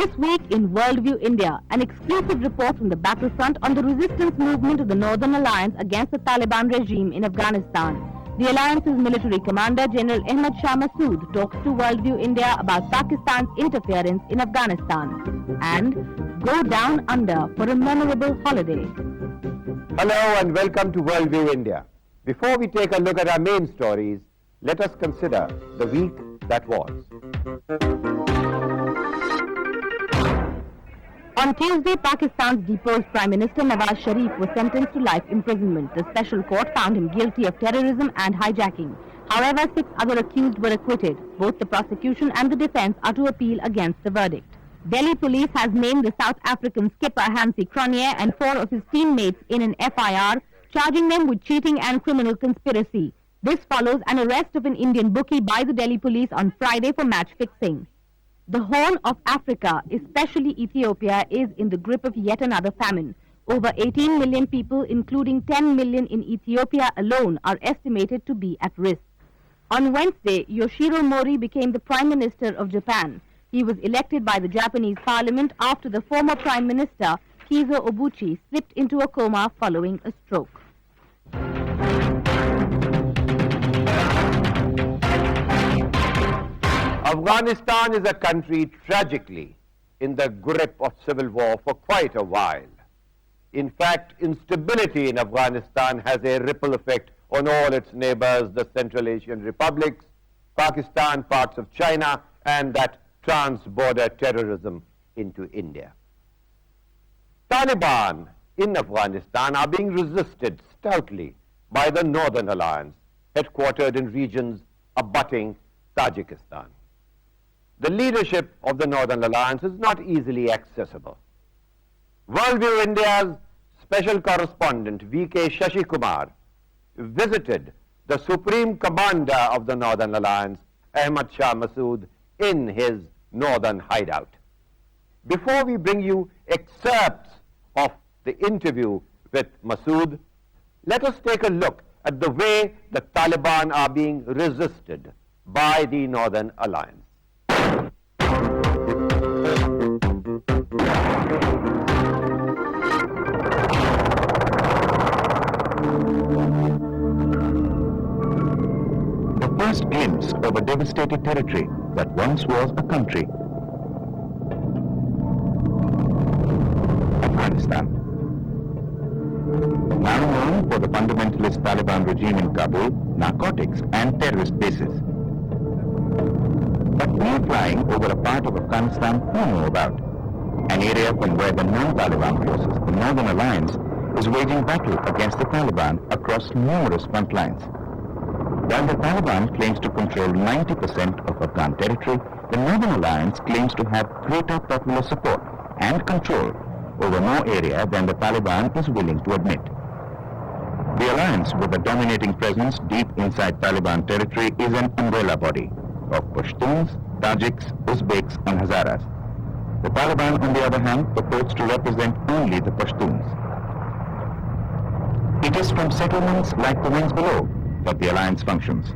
This week in Worldview India, an exclusive report from the battlefront on the resistance movement of the Northern Alliance against the Taliban regime in Afghanistan. The alliance's military commander, General Ahmad Shah Masood, talks to Worldview India about Pakistan's interference in Afghanistan. And go down under for a memorable holiday. Hello and welcome to Worldview India. Before we take a look at our main stories, let us consider the week that was. On Tuesday, Pakistan's deposed Prime Minister Nawaz Sharif was sentenced to life imprisonment. The special court found him guilty of terrorism and hijacking. However, 6 other accused were acquitted. Both the prosecution and the defense are to appeal against the verdict. Delhi police has named the South African skipper Hansie Cronje and 4 of his teammates in an FIR, charging them with cheating and criminal conspiracy. This follows an arrest of an Indian bookie by the Delhi police on Friday for match fixing. The Horn of Africa, especially Ethiopia, is in the grip of yet another famine. Over 18 million people, including 10 million in Ethiopia alone, are estimated to be at risk. On Wednesday, Yoshiro Mori became the Prime Minister of Japan. He was elected by the Japanese Parliament after the former Prime Minister, Kizo Obuchi, slipped into a coma following a stroke. Afghanistan is a country tragically in the grip of civil war for quite a while. In fact, instability in Afghanistan has a ripple effect on all its neighbors, the Central Asian republics, Pakistan, parts of China, and that trans-border terrorism into India. Taliban in Afghanistan are being resisted stoutly by the Northern Alliance, headquartered in regions abutting Tajikistan. The leadership of the Northern Alliance is not easily accessible. Worldview India's special correspondent, V.K. Shashikumar, visited the Supreme Commander of the Northern Alliance, Ahmad Shah Masood, in his northern hideout. Before we bring you excerpts of the interview with Masood, let us take a look at the way the Taliban are being resisted by the Northern Alliance. The first glimpse of a devastated territory that once was a country. Afghanistan. Now known for the fundamentalist Taliban regime in Kabul, narcotics and terrorist bases. But we are flying over a part of Afghanistan we know about, an area from where the non-Taliban forces, the Northern Alliance, is waging battle against the Taliban across numerous front lines. While the Taliban claims to control 90% of Afghan territory, the Northern Alliance claims to have greater popular support and control over more area than the Taliban is willing to admit. The alliance, with a dominating presence deep inside Taliban territory, is an umbrella body of Pashtuns, Tajiks, Uzbeks and Hazaras. The Taliban, on the other hand, purports to represent only the Pashtuns. It is from settlements like the ones below that the alliance functions,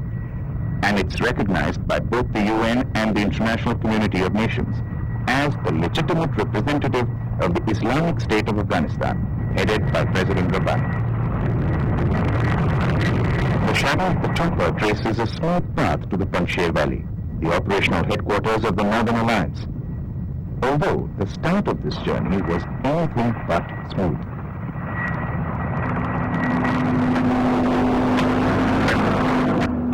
and it's recognized by both the UN and the international community of nations as the legitimate representative of the Islamic State of Afghanistan, headed by President Rabani. The shadow of the chopper traces a smooth path to the Panjshir Valley, the operational headquarters of the Northern Alliance, although the start of this journey was anything but smooth.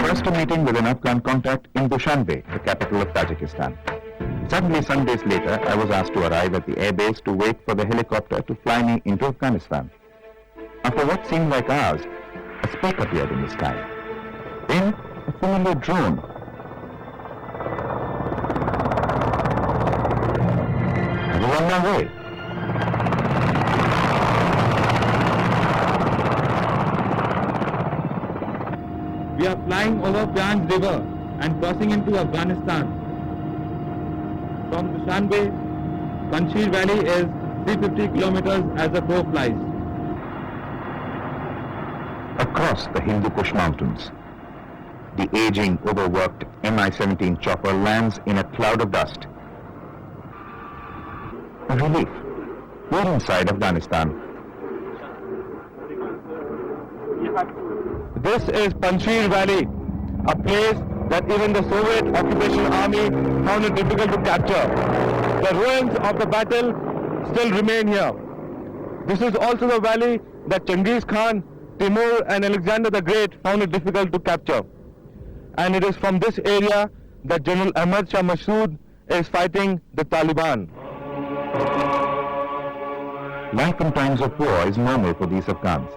First, a meeting with an Afghan contact in Dushanbe, the capital of Tajikistan. Suddenly, some days later, I was asked to arrive at the airbase to wait for the helicopter to fly me into Afghanistan. After what seemed like hours, a speck appeared in the sky. Then, a familiar drone. I was on my way. We are flying over Panjshir River and crossing into Afghanistan. From Dushanbe, Panjshir Valley is 350 kilometers as the crow flies. Across the Hindu Kush Mountains, the aging, overworked Mi-17 chopper lands in a cloud of dust. relief. We're inside Afghanistan. This is Panjshir Valley, a place that even the Soviet occupation army found it difficult to capture. The ruins of the battle still remain here. This is also the valley that Genghis Khan, Timur and Alexander the Great found it difficult to capture. And it is from this area that General Ahmad Shah Masood is fighting the Taliban. Life in times of war is normal for these Afghans.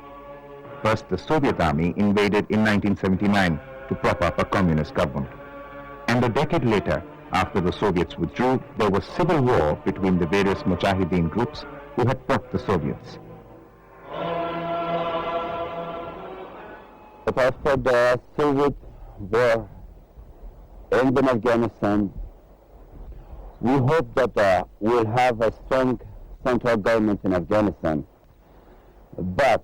First, the Soviet army invaded in 1979 to prop up a communist government. And a decade later, after the Soviets withdrew, there was civil war between the various Mujahideen groups who had fought the Soviets. But after the Soviet war ended in Afghanistan, we hope that we'll have a strong central government in Afghanistan. But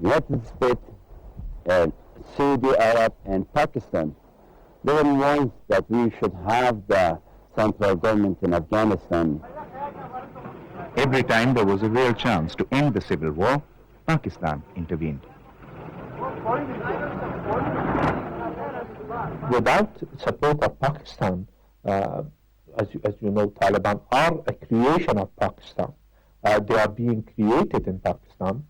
United States, Saudi Arab and Pakistan, they were the ones that we should have the central government in Afghanistan. Every time there was a real chance to end the civil war, Pakistan intervened. Without support of Pakistan, as you know, Taliban are a creation of Pakistan. They are being created in Pakistan,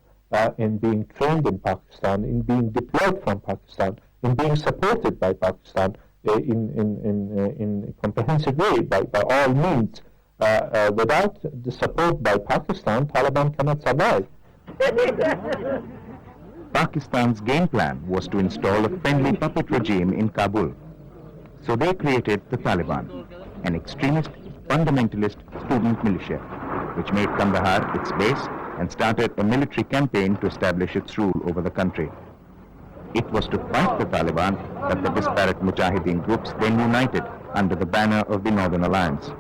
in being trained in Pakistan, in being deployed from Pakistan, in being supported by Pakistan in a comprehensive way by all means. Without the support by Pakistan, Taliban cannot survive. Pakistan's game plan was to install a friendly puppet regime in Kabul. So they created the Taliban, an extremist, fundamentalist student militia, which made Kandahar its base and started a military campaign to establish its rule over the country. It was to fight the Taliban that the disparate Mujahideen groups then united under the banner of the Northern Alliance.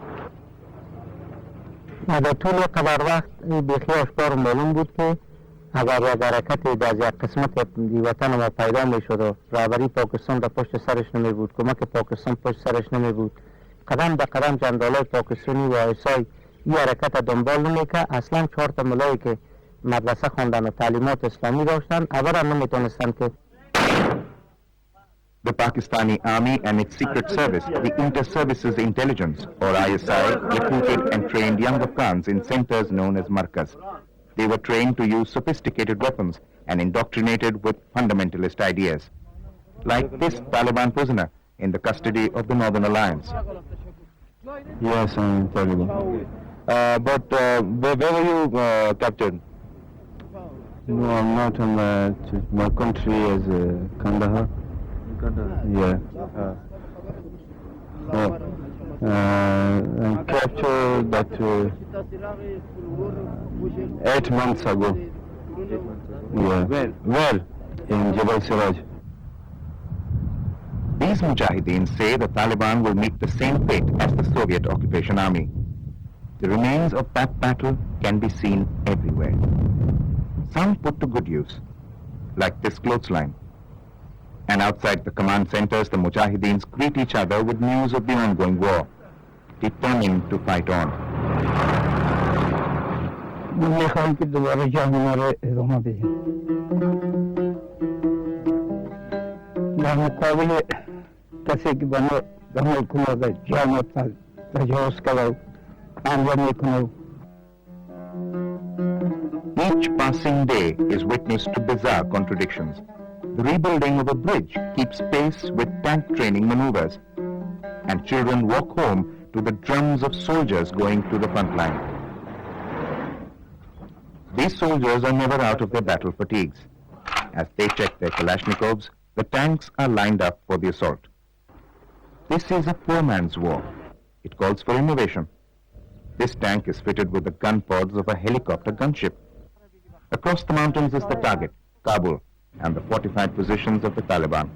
در طول قدر وقت بیخی اشکار معلوم بود که اگر یک حرکت از یک قسمت وطن ما پیدا می شد و رهبری پاکستان در پشت سرش نمی بود، کمک پاکستان پشت سرش نمی بود، قدم به قدم جنرالای پاکستانی و آیسای این حرکت دنبال نمی که اصلا 4 تا ملایی که مدرسه خواندن و تعلیمات اسلامی داشتن اولا نمیتونستن که The Pakistani army and its secret service, the Inter-Services Intelligence, or ISI, recruited and trained young Afghans in centers known as markaz. They were trained to use sophisticated weapons and indoctrinated with fundamentalist ideas. Like this Taliban prisoner in the custody of the Northern Alliance. Yes, I'm Taliban. But where were you captured? No, I'm not in my country is Kandahar. Yeah. I captured that 8 months ago. Yeah. Where? In Jabal Siraj. These Mujahideen say the Taliban will meet the same fate as the Soviet occupation army. The remains of that battle can be seen everywhere. Some put to good use, like this clothesline. And outside the command centers, the Mujahideens greet each other with news of the ongoing war, determined to fight on. Each passing day is witness to bizarre contradictions. The rebuilding of a bridge keeps pace with tank training maneuvers, and children walk home to the drums of soldiers going to the front line. These soldiers are never out of their battle fatigues. As they check their Kalashnikovs, the tanks are lined up for the assault. This is a four-man's war. It calls for innovation. This tank is fitted with the gun pods of a helicopter gunship. Across the mountains is the target, Kabul, and the fortified positions of the Taliban.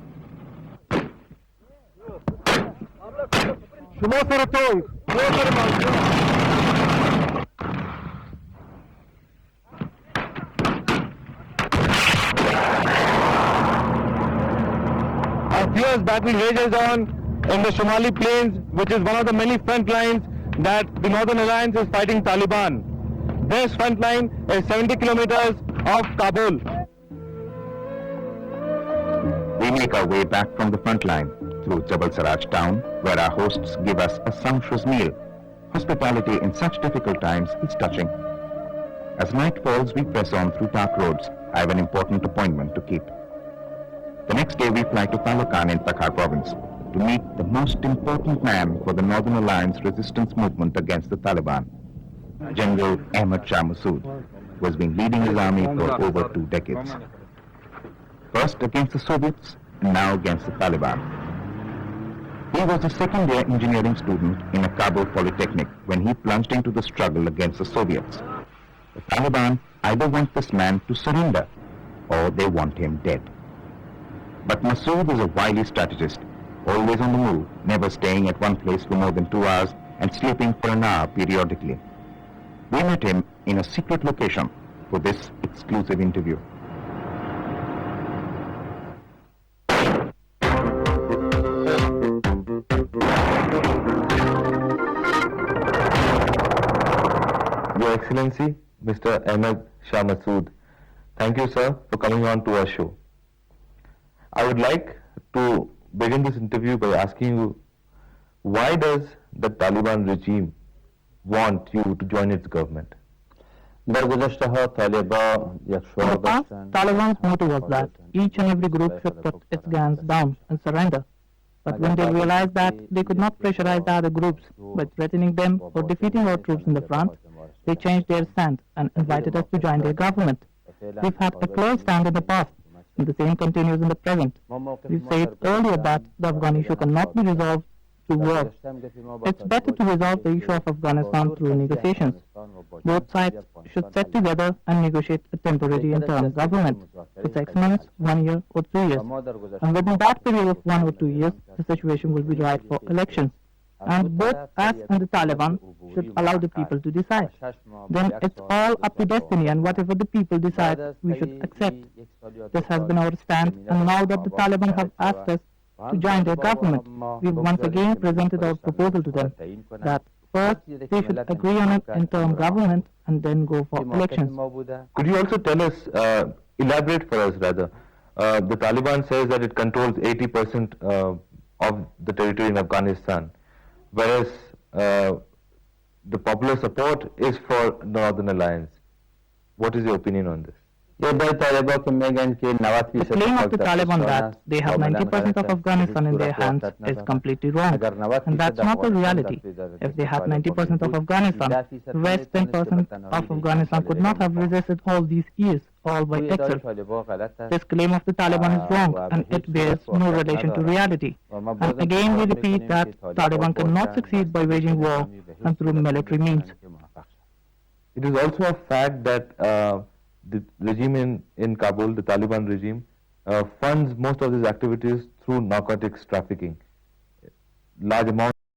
A fierce battle rages on in the Somali plains, which is one of the many front lines that the Northern Alliance is fighting Taliban. This front line is 70 kilometers off Kabul. We make our way back from the front line through Jabal Saraj town, where our hosts give us a sumptuous meal. Hospitality in such difficult times is touching. As night falls, we press on through dark roads. I have an important appointment to keep. The next day, we fly to Palakan in Takhar province to meet the most important man for the Northern Alliance resistance movement against the Taliban, General Ahmad Shah Masood, who has been leading his army for over 2 decades. First against the Soviets, and now against the Taliban. He was a second-year engineering student in a Kabul polytechnic when he plunged into the struggle against the Soviets. The Taliban either want this man to surrender, or they want him dead. But Masood is a wily strategist, always on the move, never staying at one place for more than 2 hours and sleeping for an hour periodically. We met him in a secret location for this exclusive interview. Your Excellency, Mr. Ahmad Shah Masood, thank you, sir, for coming on to our show. I would like to begin this interview by asking you, why does the Taliban regime want you to join its government? In the past, Taliban's motto was that each and every group should put its guns down and surrender. But when they realized that they could not pressurize the other groups by threatening them or defeating our troops in the front, they changed their stand and invited us to join their government. We've had a clear stand in the past, and the same continues in the present. We said earlier that the Afghan issue cannot be resolved through war. It's better to resolve the issue of Afghanistan through negotiations. Both sides should sit together and negotiate a temporary interim government for 6 months, 1 year or 2 years. And within that period of 1 or 2 years, the situation will be right for elections. And both us and the Taliban should allow the people to decide. Then it's all up to destiny, and whatever the people decide, we should accept. This has been our stand, and now that the Taliban have asked us to join their government, we've once again presented our proposal to them that first they should agree on an interim government and then go for elections. Could you also tell us, elaborate for us rather, the Taliban says that it controls 80% of the territory in Afghanistan, whereas the popular support is for the Northern Alliance. What is your opinion on this? The claim of the Taliban that they have 90% of Afghanistan in their hands is completely wrong, and that's not the reality. If they had 90% of Afghanistan, the rest 10% of Afghanistan could not have resisted all these years, all by itself. This claim of the Taliban is wrong, and it bears no relation to reality. And again we repeat that Taliban cannot succeed by waging war and through military means. It is also a fact that the regime in Kabul, the Taliban regime, funds most of these activities through narcotics trafficking. Large amounts